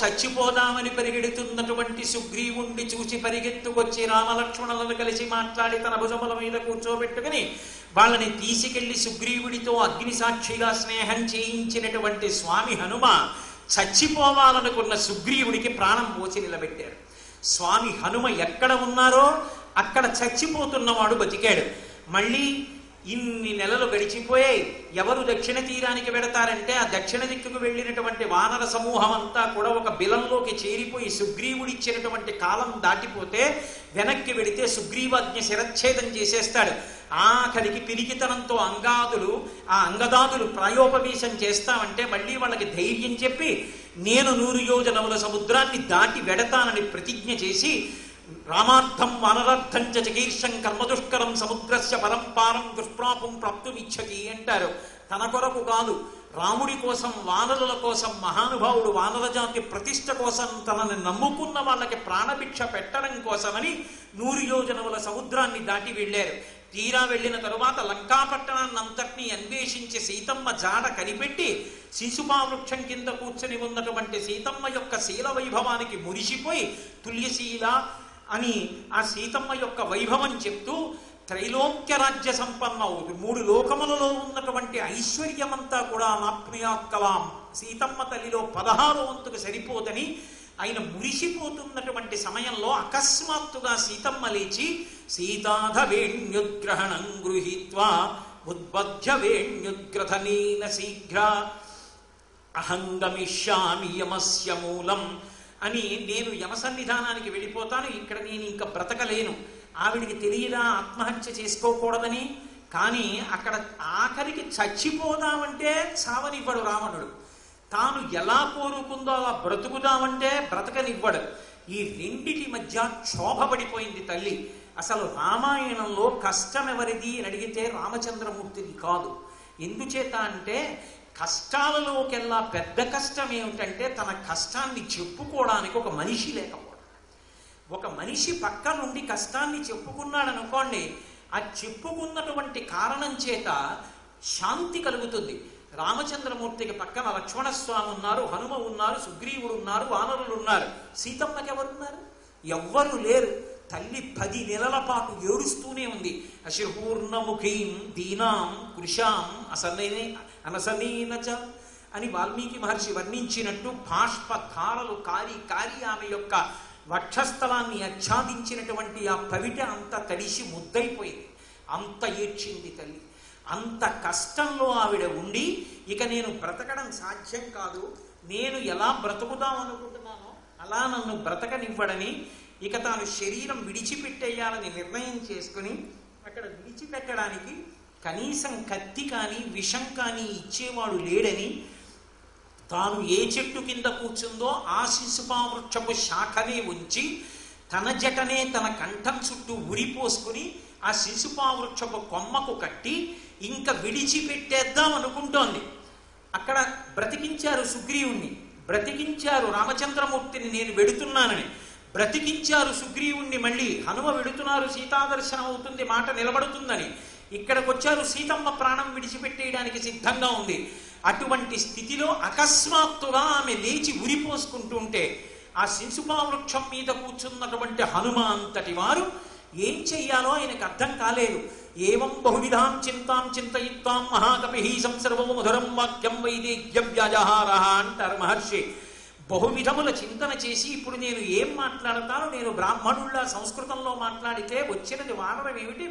చచ్చిపోదామని పరిగెడుతున్నటువంటి సుగ్రీవుణ్ణి చూసి పరిగెత్తుకొచ్చి రామలక్ష్మణులను కలిసి మాట్లాడి తన భుజముల మీద కూర్చోబెట్టుకుని వాళ్ళని తీసుకెళ్లి సుగ్రీవుడితో అగ్ని సాక్షిగా స్నేహం చేయించినటువంటి స్వామి హనుమ చచ్చిపోవాలనుకున్న సుగ్రీవుడికి ప్రాణం పోసి నిలబెట్టారు. స్వామి హనుమ ఎక్కడ ఉన్నారో అక్కడ చచ్చిపోతున్నవాడు బతికాడు. మళ్ళీ ఇన్ని నెలలు గడిచిపోయాయి. ఎవరు దక్షిణ తీరానికి వెడతారంటే ఆ దక్షిణ దిక్కుకు వెళ్ళినటువంటి వానర సమూహం అంతా కూడా ఒక బిలంలోకి చేరిపోయి సుగ్రీవుడిచ్చినటువంటి కాలం దాటిపోతే వెనక్కి వెడితే సుగ్రీవాజ్ఞ శిరచ్ఛేదం చేసేస్తాడు. ఆఖరికి పిరికితనంతో అంగదాదులు ప్రాయోపవేశం చేస్తామంటే మళ్ళీ వాళ్ళకి ధైర్యం చెప్పి నేను 100 యోజనముల సముద్రాన్ని దాటి వెడతానని ప్రతిజ్ఞ చేసి రామార్థం వానరార్థం చకీర్షం కర్మదుష్కరం సముద్రస్య పరంపారం దుష్ప్రాపం ప్రాప్తుమిచ్చతి అంటారు. తన కొరకు కాదు, రాముడి కోసం, వానరుల కోసం, మహానుభావుడు వానర జాతి ప్రతిష్ట కోసం, తనని నమ్ముకున్న వాళ్ళకి ప్రాణభిక్ష పెట్టడం కోసమని 100 యోజనముల సముద్రాన్ని దాటి వెళ్ళారు. తీరా వెళ్ళిన తరువాత లంకాపట్టణాన్నంతటినీ అన్వేషించి సీతమ్మ జాడ కనిపెట్టి శిశుపావృక్షం కింద కూర్చొని ఉన్నటువంటి సీతమ్మ యొక్క శీల వైభవానికి మురిసిపోయి తుల్యశీల అని ఆ సీతమ్మ యొక్క వైభవం చెప్తూ త్రైలోక్య రాజ్య సంపన్న 3 లోకములలో ఉన్నటువంటి ఐశ్వర్యమంతా కూడా నాప్నుయాత్కలాం సీతమ్మ తల్లిలో 16వ వంతుకు సరిపోదని ఆయన మురిసిపోతున్నటువంటి సమయంలో అకస్మాత్తుగా సీతమ్మ లేచి సీతాధ వేణ్యుద్గ్రహణం గృహీత్వా ఉద్బధ్య వేణ్యుద్గ్రథనీన శీఘ్ర అహంగమిష్యామి యమస్య మూలం అని, నేను యమ సన్నిధానానికి వెళ్ళిపోతాను, ఇక్కడ నేను ఇంకా బ్రతకలేను. ఆవిడికి తెలియదా ఆత్మహత్య చేసుకోకూడదని? కానీ అక్కడ ఆఖరికి చచ్చిపోదామంటే చావనివ్వడు రావణుడు. తాను ఎలా కోరుకుందో అలా బ్రతుకుదామంటే బ్రతకనివ్వడు. ఈ రెండిటి మధ్య క్షోభపడిపోయింది తల్లి. అసలు రామాయణంలో కష్టం ఎవరిది అని అడిగితే రామచంద్రమూర్తిది కాదు. ఎందుచేత అంటే కష్టాలలోకెల్లా పెద్ద కష్టం ఏమిటంటే తన కష్టాన్ని చెప్పుకోవడానికి ఒక మనిషి లేకపోవడం. ఒక మనిషి పక్క నుండి కష్టాన్ని చెప్పుకున్నాడు అనుకోండి, ఆ చెప్పుకున్నటువంటి కారణం చేత శాంతి కలుగుతుంది. రామచంద్రమూర్తికి పక్కన లక్ష్మణస్వామి ఉన్నారు, హనుమ ఉన్నారు, సుగ్రీవుడు ఉన్నారు, వానరులు ఉన్నారు. సీతమ్మకి ఎవరున్నారు? ఎవ్వరు లేరు. తల్లి 10 నెలల పాటు ఏడుస్తూనే ఉంది. అశ్రుపూర్ణముఖీం దీనాం కృషాం అనసనీనచ అని వాల్మీకి మహర్షి వర్ణించినట్టు బాష్పధారలు కారి కారి ఆమె యొక్క వక్షస్థలాన్ని ఆచ్ఛాదించినటువంటి ఆ పవిట అంత తడిసి ముద్దైపోయింది. అంత ఏడ్చింది తల్లి. అంత కష్టంలో ఆవిడ ఉండి ఇక నేను బ్రతకడం సాధ్యం కాదు, నేను ఎలా బ్రతుకుదాం అనుకుంటున్నానో అలా నన్ను బ్రతకనివ్వడని ఇక తాను శరీరం విడిచిపెట్టేయాలని నిర్ణయం చేసుకుని అక్కడ విడిచిపెట్టడానికి కనీసం కత్తి కానీ విషం కానీ ఇచ్చేవాడు లేడని తాను ఏ చెట్టు కింద కూర్చుందో ఆ శిశుపావృక్షపు శాఖనే ఉంచి తన జటనే తన కంఠం చుట్టూ ఉరిపోసుకుని ఆ శిశుపావృక్షపు కొమ్మకు కట్టి ఇంకా విడిచిపెట్టేద్దాం అనుకుంటోంది. అక్కడ బ్రతికించారు సుగ్రీవుణ్ణి, బ్రతికించారు రామచంద్రమూర్తిని, నేను వెడుతున్నానని బ్రతికించారు సుగ్రీవుణ్ణి. మళ్ళీ హనుమ వెడుతున్నారు, సీతాదర్శనం అవుతుంది, మాట నిలబడుతుందని. ఇక్కడికి వచ్చారు, సీతమ్మ ప్రాణం విడిచిపెట్టేయడానికి సిద్ధంగా ఉంది. అటువంటి స్థితిలో అకస్మాత్తుగా ఆమె లేచి ఉరిపోసుకుంటూ ఉంటే ఆ శిశుపావృక్షం మీద కూర్చున్నటువంటి హనుమ అంతటి వారు ఏం చెయ్యాలో ఆయనకు అర్థం కాలేదు. ఏవం బహువిధాం చింతాం చింతయిత్వాం మహాకపి సంసర్వం మధురం వాక్యం వైదేహ్య వ్యాజహార అంటారు మహర్షి. బహువిధముల చింతన చేసి ఇప్పుడు నేను ఏం మాట్లాడతాను, నేను బ్రాహ్మణుళ్ళ సంస్కృతంలో మాట్లాడితే వచ్చినది వానరం ఏమిటి,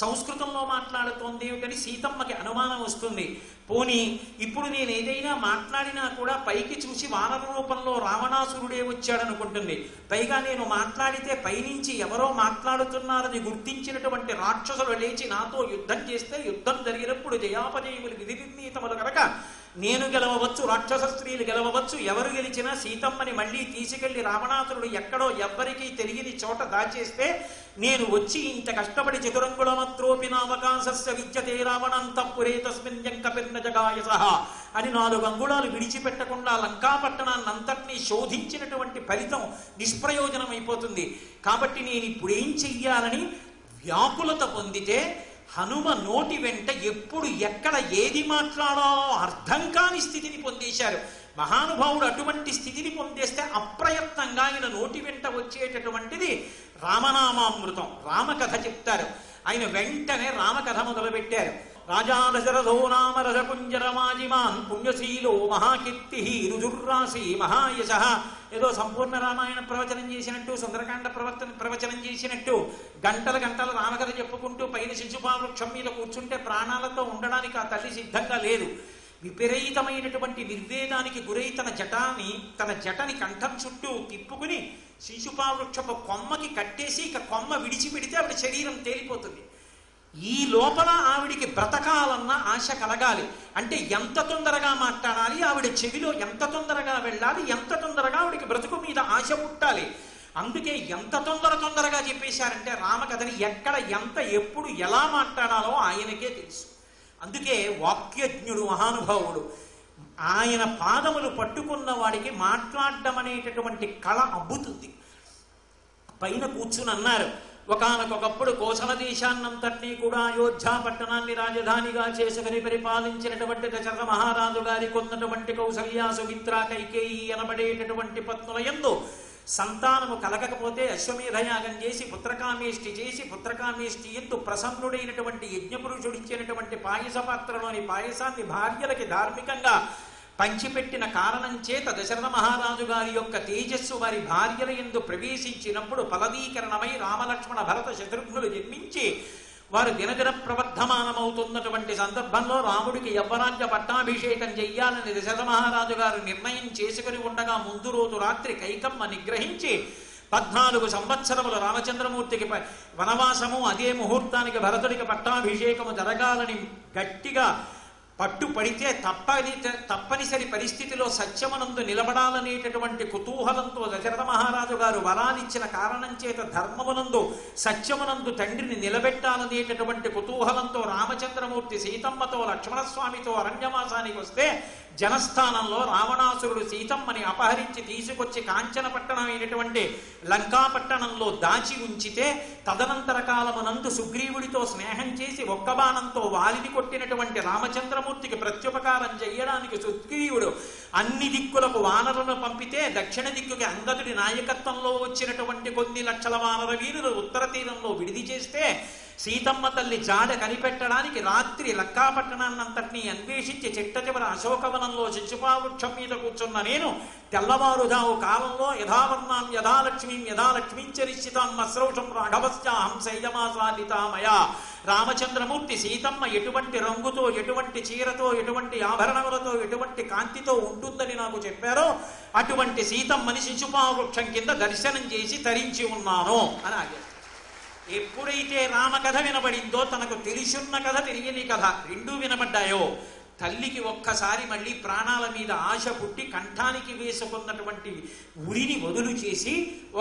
సంస్కృతంలో మాట్లాడుతోంది ఏమిటని సీతమ్మకి అనుమానం వస్తుంది. పోనీ ఇప్పుడు నేను ఏదైనా మాట్లాడినా కూడా పైకి చూసి వానర రూపంలో రావణాసురుడే వచ్చాడనుకుంటుంది. పైగా నేను మాట్లాడితే పైనుంచి ఎవరో మాట్లాడుతున్నారని గుర్తించినటువంటి రాక్షసులు లేచి నాతో యుద్ధం చేస్తే యుద్ధం జరిగినప్పుడు జయాపజయములు విధి నిర్ణీతములు కనుక నేను గెలవవచ్చు, రాక్షస స్త్రీలు గెలవవచ్చు, ఎవరు గెలిచినా సీతమ్మని మళ్ళీ తీసుకెళ్లి రావణాసురుడు ఎక్కడో ఎవ్వరికీ తెలియని చోట దాచేస్తే నేను వచ్చి ఇంత కష్టపడి చతురంగుళమత్రోపినావకాశస్య విద్యతే రావణంతఃపురే తస్మిన్ యంకపిర్న జగాయ సహ అని 4 అంగుళాలు విడిచిపెట్టకుండా లంకాపట్టణాన్నంతటినీ శోధించినటువంటి ఫలితం నిష్ప్రయోజనమైపోతుంది. కాబట్టి నేను ఇప్పుడు ఏం చెయ్యాలని వ్యాకులత పొందితే హనుమ నోటి వెంట ఎప్పుడు ఎక్కడ ఏది మాట్లాడాలో అర్థం కాని స్థితిని పొందేశారు. మహానుభావుడు అటువంటి స్థితిని పొందేస్తే అప్రయత్నంగా ఆయన నోటి వెంట వచ్చేటటువంటిది రామనామామృతం. రామకథ చెప్తారు. ఆయన వెంటనే రామకథ మొదలుపెట్టారు. రాజా దశరథో నామ రజకుంజరమాజిమాన్ పుణ్యశీలో మహాకీర్తి రుజుర్రాసి మహాయశ. ఏదో సంపూర్ణ రామాయణ ప్రవచనం చేసినట్టు, సుందరకాండ ప్రవచనం చేసినట్టు గంటల గంటల రామకథ చెప్పుకుంటూ పైన శిశుపావృక్షం మీద కూర్చుంటే ప్రాణాలతో ఉండడానికి ఆ తల్లి సిద్ధంగా లేదు. విపరీతమైనటువంటి నిర్వేదానికి గురై తన జటని కంఠం చుట్టూ తిప్పుకుని శిశుపావృక్షపు కొమ్మకి కట్టేసి ఇక కొమ్మ విడిచిపెడితే ఆవిడ శరీరం తేలిపోతుంది. ఈ లోపల ఆవిడికి బ్రతకాలన్న ఆశ కలగాలి. అంటే ఎంత తొందరగా మాట్లాడాలి, ఆవిడ చెవిలో ఎంత తొందరగా వెళ్ళాలి, ఎంత తొందరగా ఆవిడికి బ్రతుకు మీద ఆశ పుట్టాలి. అందుకే ఎంత తొందరగా చెప్పేశారంటే రామకథని ఎక్కడ ఎంత ఎప్పుడు ఎలా మాట్లాడాలో ఆయనకే తెలుసు. అందుకే వాక్యజ్ఞుడు మహానుభావుడు. ఆయన పాదములు పట్టుకున్న వాడికి మాట్లాడడం అనేటటువంటి కళ అబ్బుతుంది. పైన కూర్చుని అన్నారు, ఒకానొకప్పుడు కోసల దేశాన్నంతటినీ కూడా అయోధ్యా పట్టణాన్ని రాజధానిగా చేసుకుని పరిపాలించినటువంటి దశరథ మహారాజు గారి కొన్నటువంటి కౌసల్య, సుమిత్ర, కైకేయి అనబడేటటువంటి పత్నుల యందు సంతానము కలగకపోతే అశ్వమేధయాగం చేసి పుత్రకామేష్టి యందు ప్రసన్నుడైనటువంటి యజ్ఞపురుషుడిచ్చినటువంటి పాయస పాత్రలోని పాయసాన్ని భార్యలకి ధార్మికంగా పంచిపెట్టిన కారణం చేత దశరథ మహారాజు గారి యొక్క తేజస్సు వారి భార్యల యందు ప్రవేశించినప్పుడు ఫలదీకరణమై రామలక్ష్మణ భరత శత్రుఘ్నులు జన్మించి వారు దినదిన ప్రవర్ధమానమవుతున్నటువంటి సందర్భంలో రాముడికి యవ్వరాజ్య పట్టాభిషేకం చెయ్యాలని దశరథ మహారాజు గారు నిర్ణయం చేసుకుని ఉండగా ముందు రోజు రాత్రి కైకమ్మ నిగ్రహించి 14 సంవత్సరములు రామచంద్రమూర్తికి వనవాసము, అదే ముహూర్తానికి భరతుడికి పట్టాభిషేకము జరగాలని గట్టిగా పట్టుపడితే తప్పనిసరి పరిస్థితిలో సత్యమునందు నిలబడాలనేటటువంటి కుతూహలంతో దశరథ మహారాజు గారు వరాలిచ్చిన కారణం చేత ధర్మమునందు సత్యమునందు తండ్రిని నిలబెట్టాలనేటటువంటి కుతూహలంతో రామచంద్రమూర్తి సీతమ్మతో లక్ష్మణస్వామితో అరణ్యవాసానికి వస్తే జనస్థానంలో రావణాసురుడు సీతమ్మని అపహరించి తీసుకొచ్చి కాంచనపట్టణం అయినటువంటి లంకాపట్టణంలో దాచి ఉంచితే తదనంతర కాలమునందు సుగ్రీవుడితో స్నేహం చేసి ఒక్క బాణంతో వాలిని కొట్టినటువంటి రామచంద్రమూర్తికి ప్రత్యుపకారం చెయ్యడానికి సుగ్రీవుడు అన్ని దిక్కులకు వానరులను పంపితే దక్షిణ దిక్కుకి అంగదుడి నాయకత్వంలో వచ్చినటువంటి కొన్ని లక్షల వానర వీరులు ఉత్తర తీరంలో విడిది చేస్తే సీతమ్మ తల్లి జాడ కనిపెట్టడానికి రాత్రి లంకాపట్టణాన్నంతటినీ అన్వేషించి చిట్ట చివర అశోకవనంలో శిశుపావృక్షం మీద కూర్చున్న నేను తెల్లవారుజావు కాలంలో యథావర్ణాం యథాలక్ష్మీం చరిష్యతాం అస్రౌషం రాఘవస్యాహం శైలమాసాదితామయా. రామచంద్రమూర్తి సీతమ్మ ఎటువంటి రంగుతో, ఎటువంటి చీరతో, ఎటువంటి ఆభరణములతో, ఎటువంటి కాంతితో ఉంటుందని నాకు చెప్పారో అటువంటి సీతమ్మని శిశుపావృక్షం కింద దర్శనం చేసి తరించి ఉన్నాను అని ఆగారు. ఎప్పుడైతే రామకథ వినబడిందో తనకు తెలిసున్న కథ, తెలియని కథ రెండూ వినబడ్డాయో తల్లికి ఒక్కసారి మళ్ళీ ప్రాణాల మీద ఆశ పుట్టి కంఠానికి వేసుకున్నటువంటి ఉరిని వదులు చేసి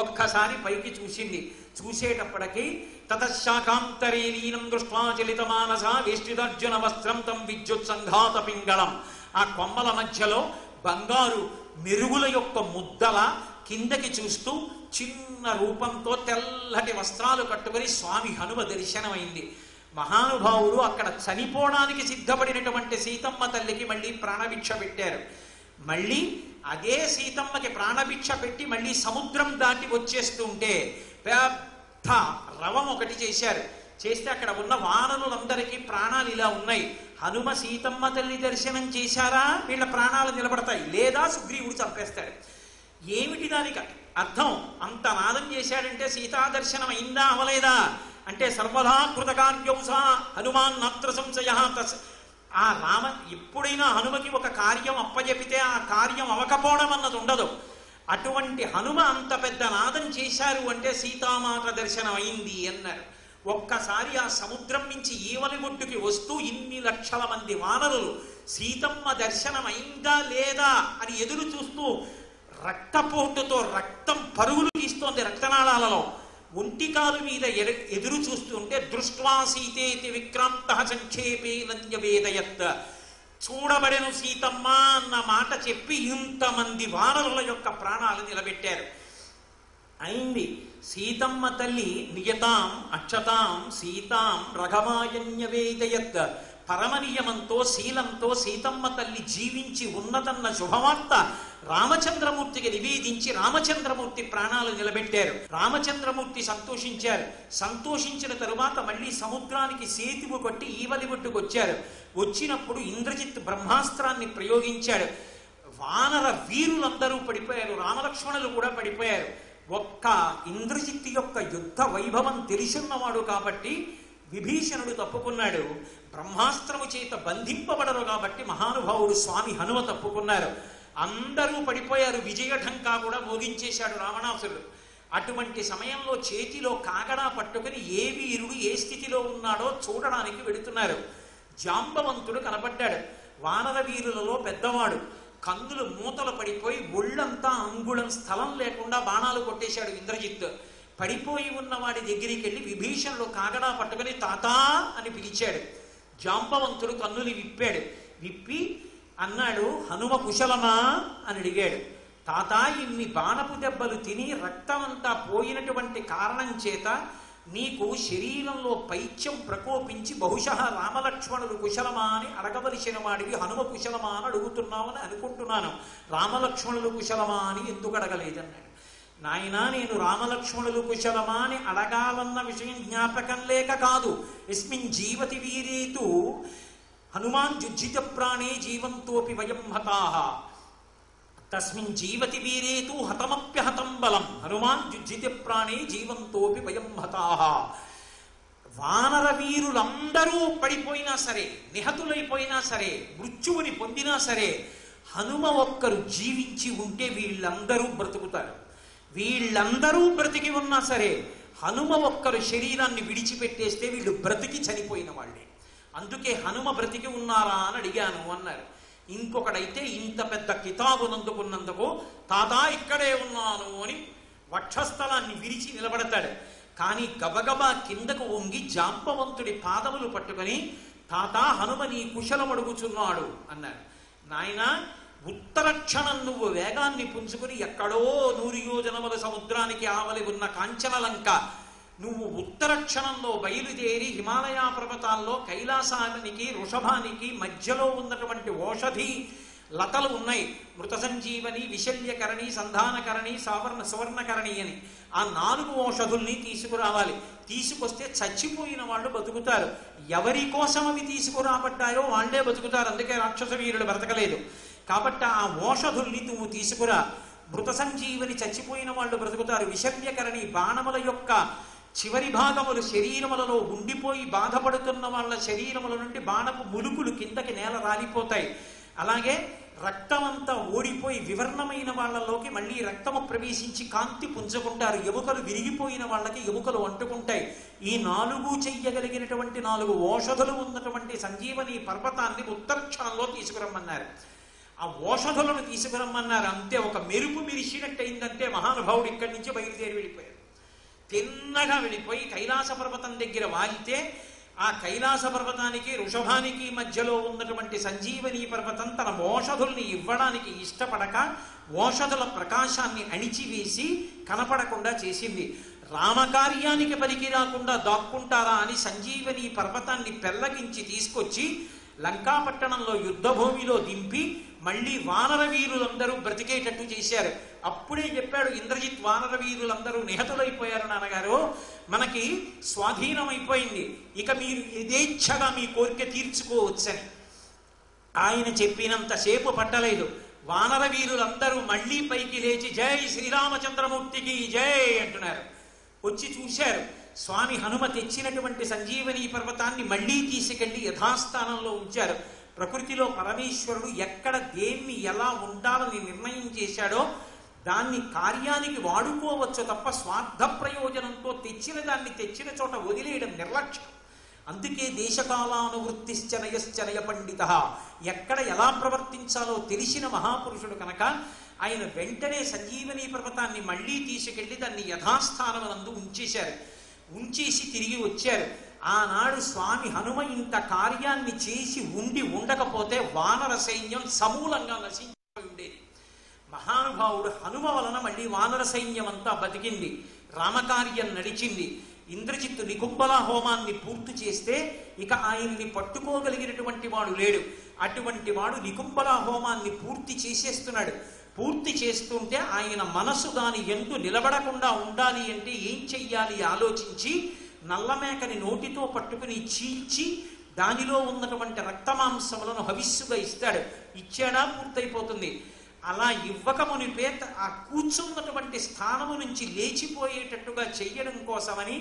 ఒక్కసారి పైకి చూసింది. చూసేటప్పటికి తతశాకాంతరే లీనం దృష్ట్వా చలిత మానస వేష్టిదర్జున వస్త్రం తం విద్యుత్ సంఘాత పింగళం. ఆ కొమ్మల మధ్యలో బంగారు మెరుగుల యొక్క ముద్దల కిందకి చూస్తూ చిన్న రూపంతో తెల్లటి వస్త్రాలు కట్టుకొని స్వామి హనుమ దర్శనమైంది. మహానుభావుడు అక్కడ చనిపోవడానికి సిద్ధపడినటువంటి సీతమ్మ తల్లికి మళ్ళీ ప్రాణభిక్ష పెట్టారు. మళ్ళీ అదే సీతమ్మకి ప్రాణభిక్ష పెట్టి మళ్ళీ సముద్రం దాటి వచ్చేస్తుంటే పెద్ద రవం ఒకటి చేశారు. చేస్తే అక్కడ ఉన్న వానరులందరికీ ప్రాణాలు ఇలా ఉన్నాయి. హనుమ సీతమ్మ తల్లి దర్శనం చేశారా వీళ్ళ ప్రాణాలు నిలబడతాయి, లేదా సుగ్రీవుడు చంపేస్తాడు. ఏమిటి దానికి అర్థం? అంత నాదం చేశాడంటే సీతా దర్శనం అయిందా అవలేదా అంటే సర్వదా కృతకార్యంస హనుమాన్ నాత్ర సంశయ. ఆ రామ ఎప్పుడైనా హనుమకి ఒక కార్యం అప్పజెపితే ఆ కార్యం అవకపోవడం అన్నది ఉండదు. అటువంటి హనుమ అంత పెద్ద నాదం చేశారు అంటే సీతామాత దర్శనం అయింది అన్నారు. ఒక్కసారి ఆ సముద్రం నుంచి ఈవలి ఒడ్డుకి వస్తూ ఇన్ని లక్షల మంది వానరులు సీతమ్మ దర్శనం అయిందా లేదా అని ఎదురు చూస్తూ రక్తపోటుతో రక్తం పరుగులు తీస్తోంది రక్తనాళాలలో. ఒంటికాలు మీద ఎదురు చూస్తుంటే దృష్ట్వా సీతేతి విక్రాంత సంక్షేపే నంజవేదయత్. చూడబడెను సీతమ్మ అన్న మాట చెప్పి ఇంతమంది వానరుల యొక్క ప్రాణాలు నిలబెట్టారు. అయింది. సీతమ్మ తల్లి నియతాం అక్షతాం సీతాం రఘమాయన్యవేదయత్ పరమనియమంతో శీలంతో సీతమ్మ తల్లి జీవించి ఉన్నదన్న శుభవార్త రామచంద్రమూర్తికి నివేదించి రామచంద్రమూర్తి ప్రాణాలు నిలబెట్టారు. రామచంద్రమూర్తి సంతోషించారు. సంతోషించిన తరువాత మళ్ళీ సముద్రానికి సేతువు కొట్టి ఈవలి ఒడ్డుకు వచ్చారు. వచ్చినప్పుడు ఇంద్రజిత్ బ్రహ్మాస్త్రాన్ని ప్రయోగించాడు. వానర వీరులందరూ పడిపోయారు. రామలక్ష్మణులు కూడా పడిపోయారు. ఒక్క ఇంద్రజిత్ యొక్క యుద్ధ వైభవం తెలిసిన్నవాడు కాబట్టి విభీషణుడు తప్పుకున్నాడు. బ్రహ్మాస్త్రము చేత బంధింపబడరు కాబట్టి మహానుభావుడు స్వామి హనుమ తప్పుకున్నారు. అందరూ పడిపోయారు. విజయఢంకా కూడా మోగించేశాడు రావణాసురుడు. అటువంటి సమయంలో చేతిలో కాగడా పట్టుకుని ఏ వీరుడు ఏ స్థితిలో ఉన్నాడో చూడడానికి వెడుతున్నారు. జాంబవంతుడు కనపడ్డాడు. వానర వీరులలో పెద్దవాడు. కన్నులు మూతలు పడిపోయి ఒళ్ళంతా అంగుళం స్థలం లేకుండా బాణాలు కొట్టేశాడు ఇంద్రజిత్. పడిపోయి ఉన్న వాడి దగ్గరికి వెళ్ళి విభీషణుడు కాగడా పట్టుకుని తాతా అని పిలిచాడు. జాంబవంతుడు కన్నులు విప్పాడు. విప్పి అన్నాడు, హనుమ కుశలమా అని అడిగాడు. తాతా, ఇన్ని బాణపు దెబ్బలు తిని రక్తమంతా పోయినటువంటి కారణం చేత నీకు శరీరంలో పైత్యం ప్రకోపించి బహుశः రామలక్ష్మణులు కుశలమా అని అడగవలసిన వాడివి హనుమ కుశలమా అని అడుగుతున్నామని అనుకుంటున్నాను. రామలక్ష్మణులు కుశలమా అని ఎందుకు అడగలేదన్నాడు. నాయనా, నేను రామలక్ష్మణులు కుశలమా అని అడగాలన్న విషయం జ్ఞాపకం లేక కాదు. యస్మిన్ జీవతి వీరేతు హనుమాన్ జుజ్జిత ప్రాణే జీవంతోపి వయం హతాః తస్మిన్ జీవతి వీరేతు హతమప్యహతం బలం హనుమాన్ జుజ్జిత ప్రాణే జీవంతోపి వయం హతాః. వానర వీరులందరూ పడిపోయినా సరే, నిహతులైపోయినా సరే, మృత్యువుని పొందినా సరే, హనుమ ఒక్కరు జీవించి ఉంటే వీళ్ళందరూ బ్రతుకుతారు. వీళ్ళందరూ బ్రతికి ఉన్నా సరే హనుమ ఒక్కరు శరీరాన్ని విడిచిపెట్టేస్తే వీళ్ళు బ్రతికి చనిపోయిన వాళ్ళే. అందుకే హనుమ బ్రతికి ఉన్నారా అని అడిగాను అన్నారు. ఇంకొకడైతే ఇంత పెద్ద కితాబునందుకున్నందుకు తాతా ఇక్కడే ఉన్నాను అని వక్షస్థలాన్ని విరిచి నిలబడతాడు. కానీ గబగబా కిందకు వంగి జాంబవంతుడి పాదములు పట్టుకొని తాతా హనుమ నీ కుశలం అడుగుచున్నాడు అన్నాడు. నాయనా, ఉత్తర క్షణం నువ్వు వేగాన్ని పుంజుకుని ఎక్కడో 100 యోజనముల సముద్రానికి ఆవలి ఉన్న కాంచనలంక నువ్వు ఉత్తర క్షణంలో బయలుదేరి హిమాలయ పర్వతాల్లో కైలాసానికి వృషభానికి మధ్యలో ఉన్నటువంటి ఓషధి లతలు ఉన్నాయి. మృత సంజీవని, విశల్యకరణి, సంధానకరణి, సువర్ణకరణి అని ఆ 4 ఓషధుల్ని తీసుకురావాలి. తీసుకొస్తే చచ్చిపోయిన వాళ్ళు బతుకుతారు. ఎవరి కోసం అవి తీసుకురాబడ్డాయో వాళ్లే బతుకుతారు. అందుకే రాక్షస వీరులు బ్రతకలేదు. కాబట్టి ఆ ఓషధుల్ని నువ్వు తీసుకురా. మృత సంజీవని చచ్చిపోయిన వాళ్ళు బ్రతుకుతారు. విశల్యకరణి బాణముల యొక్క చివరి భాగములు శరీరములలో ఉండిపోయి బాధపడుతున్న వాళ్ళ శరీరముల నుండి బాణపు ములుకులు కిందకి నేల రాలిపోతాయి. అలాగే రక్తమంతా ఓడిపోయి వివర్ణమైన వాళ్ళలోకి మళ్ళీ రక్తము ప్రవేశించి కాంతి పుంజుకుంటారు. ఎముకలు విరిగిపోయిన వాళ్ళకి ఎముకలు అంటుకుంటాయి. ఈ 4 చెయ్యగలిగినటువంటి 4 ఓషధులు ఉన్నటువంటి సంజీవని పర్వతాన్ని ఉత్తర క్షణంలో తీసుకురమ్మన్నారు. ఆ ఓషధులను తీసుకురమ్మన్నారు. అంతే, ఒక మెరుపు మిరిసినట్టయిందంటే మహానుభావుడు ఇక్కడి నుంచి బయలుదేరి వెళ్ళిపోయారు. తిన్నగా వెళ్ళిపోయి కైలాస పర్వతం దగ్గర వాలితే ఆ కైలాస పర్వతానికి వృషభానికి మధ్యలో ఉన్నటువంటి సంజీవని పర్వతం తన ఓషధుల్ని ఇవ్వడానికి ఇష్టపడక ఓషధుల ప్రకాశాన్ని అణిచివేసి కనపడకుండా చేసింది. రామకార్యానికి పనికి రాకుండా దాక్కుంటారా అని సంజీవని పర్వతాన్ని పెల్లగించి తీసుకొచ్చి లంకాపట్టణంలో యుద్ధభూమిలో దింపి మళ్ళీ వానర వీరులందరూ బ్రతికేటట్టు చేశారు. అప్పుడే చెప్పాడు ఇంద్రజిత్, వానర వీరులందరూ నిహతులైపోయారు నాన్నగారు, మనకి స్వాధీనమైపోయింది, ఇక మీరు యథేచ్ఛగా మీ కోరిక తీర్చుకోవచ్చని. ఆయన చెప్పినంతసేపు పట్టలేదు. వానర వీరులందరూ మళ్ళీ పైకి లేచి జై శ్రీరామచంద్రమూర్తికి జై అంటున్నారు. వచ్చి చూశారు. స్వామి హనుమ తెచ్చినటువంటి సంజీవని పర్వతాన్ని మళ్ళీ తీసుకెళ్లి యథాస్థానంలో ఉంచారు. ప్రకృతిలో పరమేశ్వరుడు ఎక్కడ దేన్ని ఎలా ఉండాలని నిర్ణయం చేశాడో దాన్ని కార్యానికి వాడుకోవచ్చు తప్ప స్వార్థ ప్రయోజనంతో తెచ్చిన దాన్ని తెచ్చిన చోట వదిలేయడం నిర్లక్ష్యం. అందుకే దేశకాలానువృత్తిశ్చనయశ్చనయ పండిత, ఎక్కడ ఎలా ప్రవర్తించాలో తెలిసిన మహాపురుషుడు కనుక ఆయన వెంటనే సంజీవని పర్వతాన్ని మళ్ళీ తీసుకెళ్లి దాన్ని యథాస్థానమునందు ఉంచేశారు. ఉంచేసి తిరిగి వచ్చారు. ఆనాడు స్వామి హనుమ ఇంత కార్యాన్ని చేసి ఉండకపోతే వానర సైన్యం సమూలంగా నశించిపోయి ఉండేది. మహానుభావుడు హనుమ వలన మళ్ళీ వానర సైన్యం అంతా బతికింది, రామకార్యం నడిచింది. ఇంద్రజిత్తు నికుంభల హోమాన్ని పూర్తి చేస్తే ఇక ఆయన్ని పట్టుకోగలిగినటువంటి వాడు లేడు. అటువంటి వాడు నికుంభల హోమాన్ని పూర్తి చేసేస్తున్నాడు. పూర్తి చేస్తుంటే ఆయన మనసు దాని యందు నిలబడకుండా ఉండాలి అంటే ఏం చెయ్యాలి ఆలోచించి నల్లమేకని నోటితో పట్టుకుని చీల్చి దానిలో ఉన్నటువంటి రక్తమాంసములను హవిస్సుగా ఇస్తాడు. ఇచ్చాడా పూర్తయిపోతుంది. అలా ఇవ్వకమునిపే ఆ కూర్చున్నటువంటి స్థానము నుంచి లేచిపోయేటట్టుగా చెయ్యడం కోసమని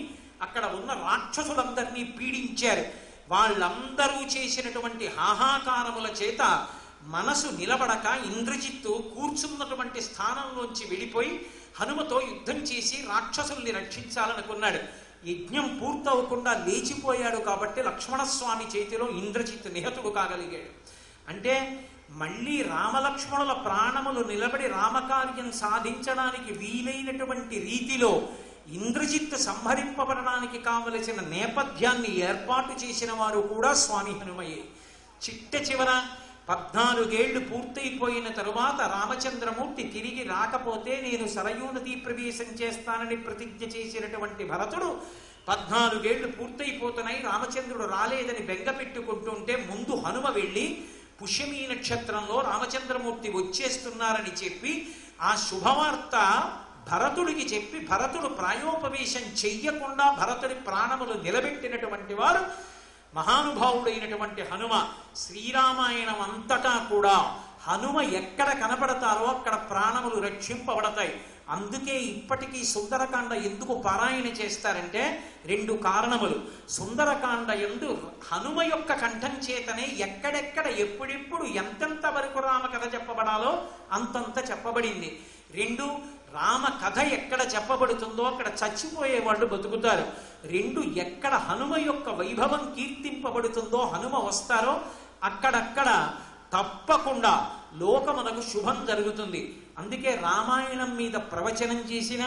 అక్కడ ఉన్న రాక్షసులందరినీ పీడించారు. వాళ్ళందరూ చేసినటువంటి హాహాకారముల చేత మనసు నిలబడక ఇంద్రజిత్తు కూర్చున్నటువంటి స్థానంలోంచి వెళ్ళిపోయి హనుమతో యుద్ధం చేసి రాక్షసుల్ని రక్షించాలనుకున్నాడు. యజ్ఞం పూర్తవకుండా లేచిపోయాడు కాబట్టి లక్ష్మణస్వామి చేతిలో ఇంద్రజిత్తు నిహతుడు కాగలిగాడు. అంటే మళ్ళీ రామలక్ష్మణుల ప్రాణములు నిలబడి రామకార్యం సాధించడానికి వీలైనటువంటి రీతిలో ఇంద్రజిత్తు సంహరింపబడడానికి కావలసిన నేపథ్యాన్ని ఏర్పాటు చేసిన వారు కూడా స్వామి హనుమయే. చిట్ట చివర 14 ఏళ్లు పూర్తయిపోయిన తరువాత రామచంద్రమూర్తి తిరిగి రాకపోతే నేను సరయూ నదీ ప్రవేశం చేస్తానని ప్రతిజ్ఞ చేసినటువంటి భరతుడు 14 ఏళ్లు పూర్తయిపోతున్నాయి, రామచంద్రుడు రాలేదని బెంగ పెట్టుకుంటుంటే ముందు హనుమ వెళ్ళి పుష్యమీ నక్షత్రంలో రామచంద్రమూర్తి వచ్చేస్తున్నారని చెప్పి ఆ శుభవార్త భరతుడికి చెప్పి భరతుడు ప్రాయోపవేశం చెయ్యకుండా భరతుడి ప్రాణములు నిలబెట్టినటువంటి వారు మహానుభావుడైనటువంటి హనుమ. శ్రీరామాయణం అంతటా కూడా హనుమ ఎక్కడ కనపడతారో అక్కడ ప్రాణములు రక్షింపబడతాయి. అందుకే ఇప్పటికీ సుందరకాండ ఎందుకు పారాయణ చేస్తారంటే 2 కారణములు. సుందరకాండ యందు హనుమ యొక్క కంఠం చేతనే ఎక్కడెక్కడ ఎప్పుడెప్పుడు ఎంతెంత వరకు రామ కథ చెప్పబడాలో అంతంత చెప్పబడింది. 2 రామ కథ ఎక్కడ చెప్పబడుతుందో అక్కడ చచ్చిపోయే వాళ్ళు బతుకుతారు. 2 ఎక్కడ హనుమ యొక్క వైభవం కీర్తింపబడుతుందో హనుమ వస్తారో అక్కడక్కడ తప్పకుండా లోకమునకు శుభం జరుగుతుంది. అందుకే రామాయణం మీద ప్రవచనం చేసిన,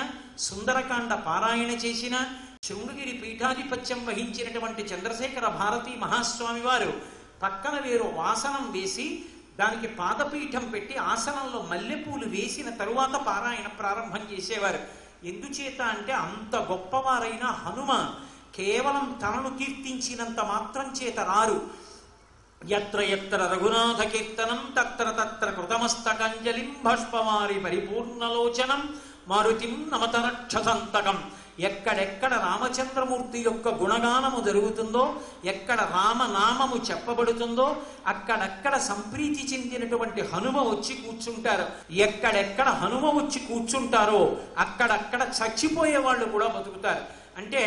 సుందరకాండ పారాయణ చేసిన, శృంగగిరి పీఠాధిపత్యం వహించినటువంటి చంద్రశేఖర భారతీ మహాస్వామి వారు పక్కన వేరు ఆసనం వేసి దానికి పాదపీఠం పెట్టి ఆసనంలో మల్లెపూలు వేసిన తరువాత పారాయణ ప్రారంభం చేసేవారు. ఎందుచేత అంటే అంత గొప్పవారైన హనుమ కేవలం తనను కీర్తించినంత మాత్రం చేత రారు. ఎత్ర ఎత్ర రఘునాథ కీర్తనం తత్ర తత్ర కృతమస్తకంజలిం భష్పమారి పరిపూర్ణలోచనం మారుతిం నమత రక్షసంతకం. ఎక్కడెక్కడ రామచంద్రమూర్తి యొక్క గుణగానము జరుగుతుందో, ఎక్కడ రామనామము చెప్పబడుతుందో అక్కడక్కడ సంప్రీతి చెందినటువంటి హనుమ వచ్చి కూర్చుంటారు. ఎక్కడెక్కడ హనుమ వచ్చి కూర్చుంటారో అక్కడక్కడ చచ్చిపోయే వాళ్ళు కూడా బతుకుతారు. అంటే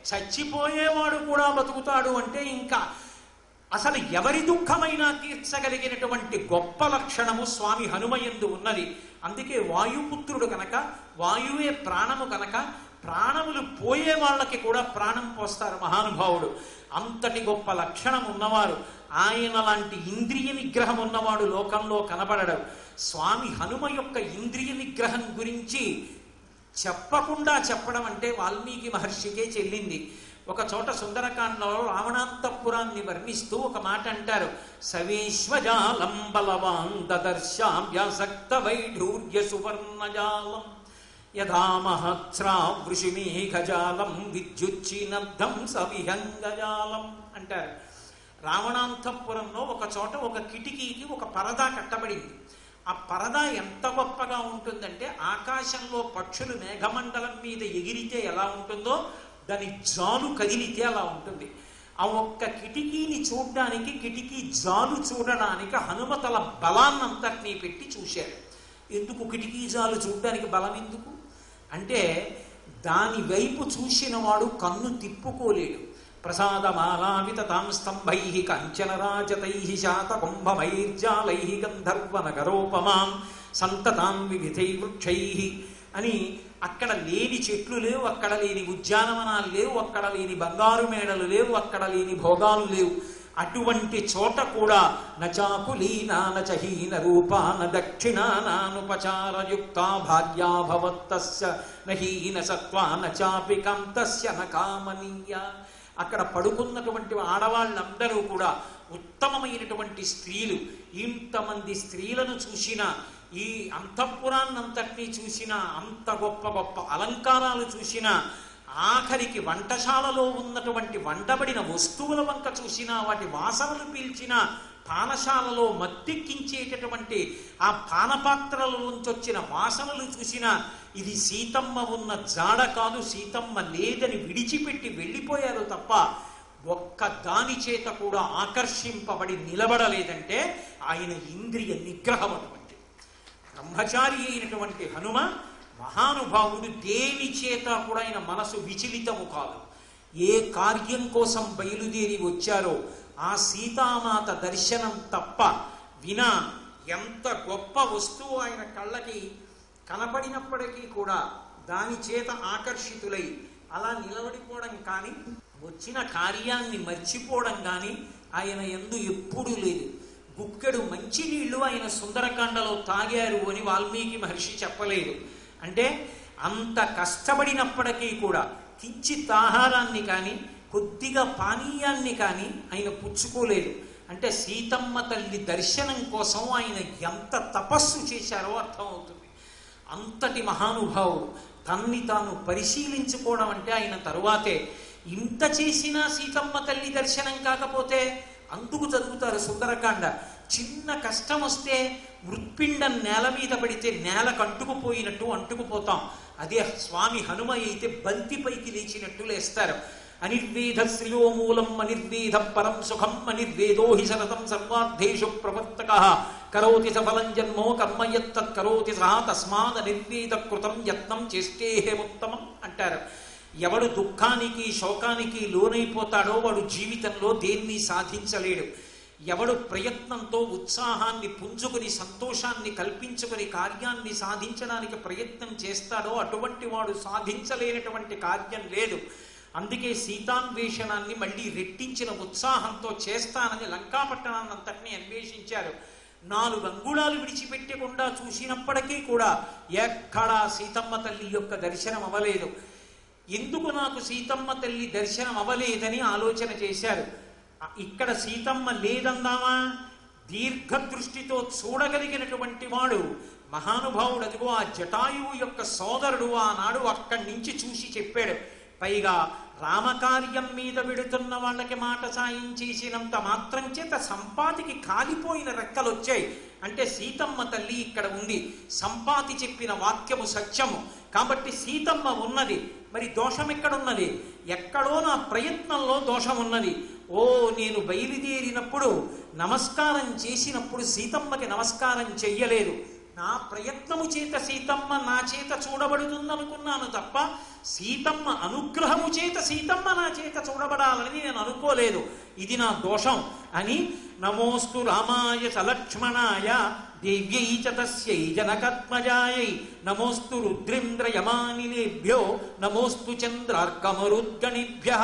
చచ్చిపోయేవాడు కూడా బతుకుతాడు అంటే ఇంకా అసలు ఎవరి దుఃఖమైనా తీర్చగలిగినటువంటి గొప్ప లక్షణము స్వామి హనుమయందు ఉన్నది. అందుకే వాయుపుత్రుడు కనుక, వాయువే ప్రాణము కనుక ప్రాణములు పోయే వాళ్ళకి కూడా ప్రాణం పోస్తారు మహానుభావుడు. అంతటి గొప్ప లక్షణం ఉన్నవారు. ఆయన లాంటి ఇంద్రియ నిగ్రహం ఉన్నవాడు లోకంలో కనబడడు. స్వామి హనుమ యొక్క ఇంద్రియ నిగ్రహం గురించి చెప్పకుండా చెప్పడం అంటే వాల్మీకి మహర్షికే చెల్లింది. ఒక చోట సుందరకాండలో రావణాంతఃపురాన్ని వర్ణిస్తూ ఒక మాట అంటారు. సవేశ్వజాలం బలవాన్ దదర్శాం వ్యాసక్త వైఢూర్య సువర్ణజాలం యథామహస్రావృషిమేఘజాలం విద్యుచ్చినద్ధం సవిహంగజాలం అంటారు. రావణాంతఃపురంలో ఒక చోట ఒక కిటికీకి ఒక పరదా కట్టబడింది. ఆ పరదా ఎంత గొప్పగా ఉంటుందంటే ఆకాశంలో పక్షులు మేఘమండలం మీద ఎగిరితే ఎలా ఉంటుందో దాని జాలు కదిలితే అలా ఉంటుంది. ఆ ఒక్క కిటికీని చూడడానికి, కిటికీ జాలు చూడడానికి హనుమతల బలాన్నంతటినీ పెట్టి చూశారు. ఎందుకు కిటికీ జాలు చూడడానికి బలం ఎందుకు అంటే దాని వైపు చూసిన వాడు కన్ను తిప్పుకోలేడు. ప్రసాదమాలావితాం స్తంభై కంచనరాజతై శాతకుంభమైర్జాలై గంధర్వనగరోపమాం సంతతాం వివిధై వృక్షై అని అక్కడ లేని చెట్లు లేవు, అక్కడ లేని ఉద్యానవనాలు లేవు, అక్కడ లేని బంగారు మేడలు లేవు, అక్కడ లేని భోగాలు లేవు. అటువంటి చోట కూడా నచాకులీనా నచహీన రూపా న దక్షిణానానుపచారయుక్త భాగ్యాభవత్తస్య నహీన సత్వా నచాపి కాంతస్య నకామనీయ. అక్కడ పడుకున్నటువంటి ఆడవాళ్ళందరూ కూడా ఉత్తమమైనటువంటి స్త్రీలు. ఇంతమంది స్త్రీలను చూసినా, ఈ అంతఃపురాన్నంతటినీ చూసినా, అంత గొప్ప గొప్ప అలంకారాలు చూసినా ఆఖరికి వంటశాలలో ఉన్నటువంటి వండబడిన వస్తువుల వంక చూసినా, వాటి వాసనలు పీల్చినా, పానశాలలో మత్తెక్కించేటటువంటి ఆ పానపాత్రల నుంచి వచ్చిన వాసనలు చూసినా ఇది సీతమ్మ ఉన్న జాడ కాదు, సీతమ్మ లేదని విడిచిపెట్టి వెళ్ళిపోయారు తప్ప ఒక్క దాని చేత కూడా ఆకర్షింపబడి నిలబడలేదంటే ఆయన ఇంద్రియ నిగ్రహం అటువంటి. బ్రహ్మచారి అయినటువంటి హనుమ మహానుభావుడు, దేని చేత కూడా ఆయన మనసు విచలితము కాదు. ఏ కార్యం కోసం బయలుదేరి వచ్చారో ఆ సీతామాత దర్శనం తప్ప వినా ఎంత గొప్ప వస్తువు ఆయన కళ్ళకి కనపడినప్పటికీ కూడా దాని చేత ఆకర్షితులై అలా నిలబడిపోవడం కానీ, వచ్చిన కార్యాన్ని మర్చిపోవడం కానీ ఆయన యందు ఎప్పుడూ లేదు. గుక్కెడు మంచినీళ్లు ఆయన సుందరకాండలో తాగారు అని వాల్మీకి మహర్షి చెప్పలేదు. అంటే అంత కష్టపడినప్పటికీ కూడా కించిత్ ఆహారాన్ని కానీ కొద్దిగా పానీయాన్ని కానీ ఆయన పుచ్చుకోలేదు. అంటే సీతమ్మ తల్లి దర్శనం కోసం ఆయన ఎంత తపస్సు చేశారో అర్థమవుతుంది. అంతటి మహానుభావుడు తన్ని తాను పరిశీలించుకోవడం అంటే ఆయన తరువాతే. ఇంత చేసినా సీతమ్మ తల్లి దర్శనం కాకపోతే అందుకు చదువుతారు సుందరకాండ. చిన్న కష్టం వస్తే మృత్పిండం నేల మీద పడితే నేలకు అంటుకుపోయినట్టు అంటుకుపోతాం. అదే స్వామి హనుమ అయితే బంతిపైకి లేచినట్టు లేస్తారు. అనిర్వేద శ్రియోమూలం అనిర్వేద పరం సుఖం అనిర్వేదో హి శరతం సర్వార్థేషు ప్రవర్తక కరోతి సఫలం జన్మో కర్మయత్తత్ కరోతి సహ తస్మాద్ అనిర్వేద కృతం యత్నం చేష్టేహేముత్తమం అంటారు. ఎవడు దుఃఖానికి శోకానికి లోనైపోతాడో వాడు జీవితంలో దేన్ని సాధించలేడు. ఎవడు ప్రయత్నంతో ఉత్సాహాన్ని పుంజుకుని సంతోషాన్ని కల్పించుకుని కార్యాన్ని సాధించడానికి ప్రయత్నం చేస్తాడో అటువంటి వాడు సాధించలేనటువంటి కార్యం లేదు. అందుకే సీతాన్వేషణాన్ని మళ్ళీ రెట్టించిన ఉత్సాహంతో చేస్తానని లంకాపట్టణాన్ని అంతటినీ అన్వేషించారు. 4 అంగుళాలు విడిచిపెట్టకుండా చూసినప్పటికీ కూడా ఎక్కడా సీతమ్మ తల్లి యొక్క దర్శనం అవ్వలేదు. ఎందుకు నాకు సీతమ్మ తల్లి దర్శనం అవ్వలేదని ఆలోచన చేశారు. ఇక్కడ సీతమ్మ లేదందామా? దీర్ఘదృష్టితో చూడగలిగినటువంటి వాడు మహానుభావుడు. అదిగో ఆ జటాయువు యొక్క సోదరుడు ఆనాడు అక్కడి నుంచి చూసి చెప్పాడు. పైగా రామకార్యం మీద విడుతున్న వాళ్ళకి మాట సాయం చేసినంత మాత్రం చేత సంపాతికి కాలిపోయిన రెక్కలు వచ్చాయి. అంటే సీతమ్మ తల్లి ఇక్కడ ఉంది. సంపాతి చెప్పిన వాక్యము సత్యము కాబట్టి సీతమ్మ ఉన్నది. మరి దోషం ఎక్కడున్నది? ఎక్కడో నా ప్రయత్నంలో దోషం ఉన్నది. ఓ నేను బయలుదేరినప్పుడు నమస్కారం చేసినప్పుడు సీతమ్మకి నమస్కారం చెయ్యలేదు. నా ప్రయత్నము చేత సీతమ్మ నా చేత చూడబడుతుందనుకున్నాను తప్ప సీతమ్మ అనుగ్రహము చేత సీతమ్మ నా చేత చూడబడాలని నేను అనుకోలేదు. ఇది నా దోషం అని నమోస్తు రామాయ సలక్ష్మణాయ దేవ్యై చ తస్యై జనకత్మజాయై నమోస్తు రుద్రేంద్రయమానినేభ్యో నమోస్తు చంద్రార్కమరుద్గణిభ్యః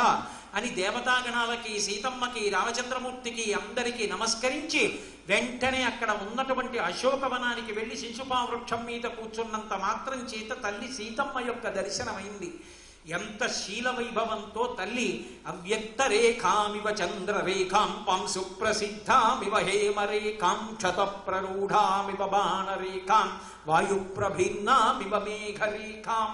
అని దేవతాగణాలకి సీతమ్మకి రామచంద్రమూర్తికి అందరికీ నమస్కరించి వెంటనే అక్కడ ఉన్నటువంటి అశోకవనానికి వెళ్ళి శిశుపావృక్షం మీద కూర్చున్నంత మాత్రం చేత తల్లి సీతమ్మ యొక్క దర్శనమైంది. ఎంత శీల వైభవంతో తల్లి అవ్యక్త రేఖామివ చంద్రరేఖాం పాంసు ప్రసిద్ధామివ హేమరేఖాం క్షత ప్రరూఢామివ బాణరేఖాం వాయుప్రభిన్నామివ మేఘరేఖాం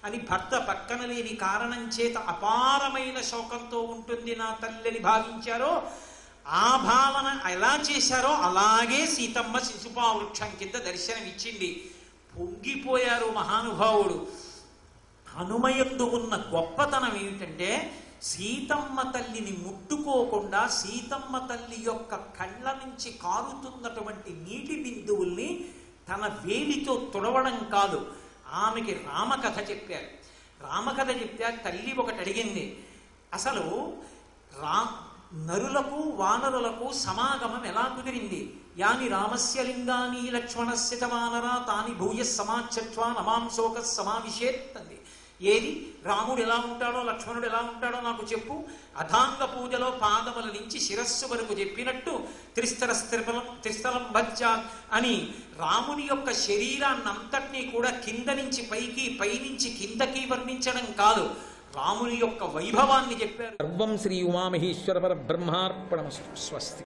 అని భర్త పక్కన లేని కారణం చేత అపారమైన శోకంతో ఉంటుంది నా తల్లిని భావించారో ఆ భావన ఎలా చేశారో అలాగే సీతమ్మ శిశుపావృక్షం కింద దర్శనమిచ్చింది. పొంగిపోయారు మహానుభావుడు. హనుమయందు ఉన్న గొప్పతనం ఏమిటంటే సీతమ్మ తల్లిని ముట్టుకోకుండా సీతమ్మ తల్లి యొక్క కళ్ళ నుంచి కారుతున్నటువంటి నీటి బిందువుల్ని తన వేలితో తుడవడం కాదు, ఆమెకి రామకథ చెప్పారు. రామకథ చెప్తే తల్లి ఒకటి అడిగింది, అసలు నరులకు వానరులకు సమాగమం ఎలా కుదిరింది? యాని రామస్య లింగాని లక్ష్మణస్య చ వానరా తాని భూయ సమాచత్వా నమాంశోక సమావిశేత్ అంది. ఏది రాముడు ఎలా ఉంటాడో లక్ష్మణుడు ఎలా ఉంటాడో నాకు చెప్పు. అధాంగ పూజలో పాదముల నుంచి శిరస్సు వరకు చెప్పినట్టు త్రిస్థలం భజ్జా అని రాముని యొక్క శరీరాన్నంతటినీ కూడా కింద నుంచి పైకి పైనుంచి కిందకి వర్ణించడం కాదు, రాముని యొక్క వైభవాన్ని చెప్పారు. సర్వం శ్రీ ఉమామహేశ్వర పరబ్రహ్మార్పణమస్తు. స్వస్తి.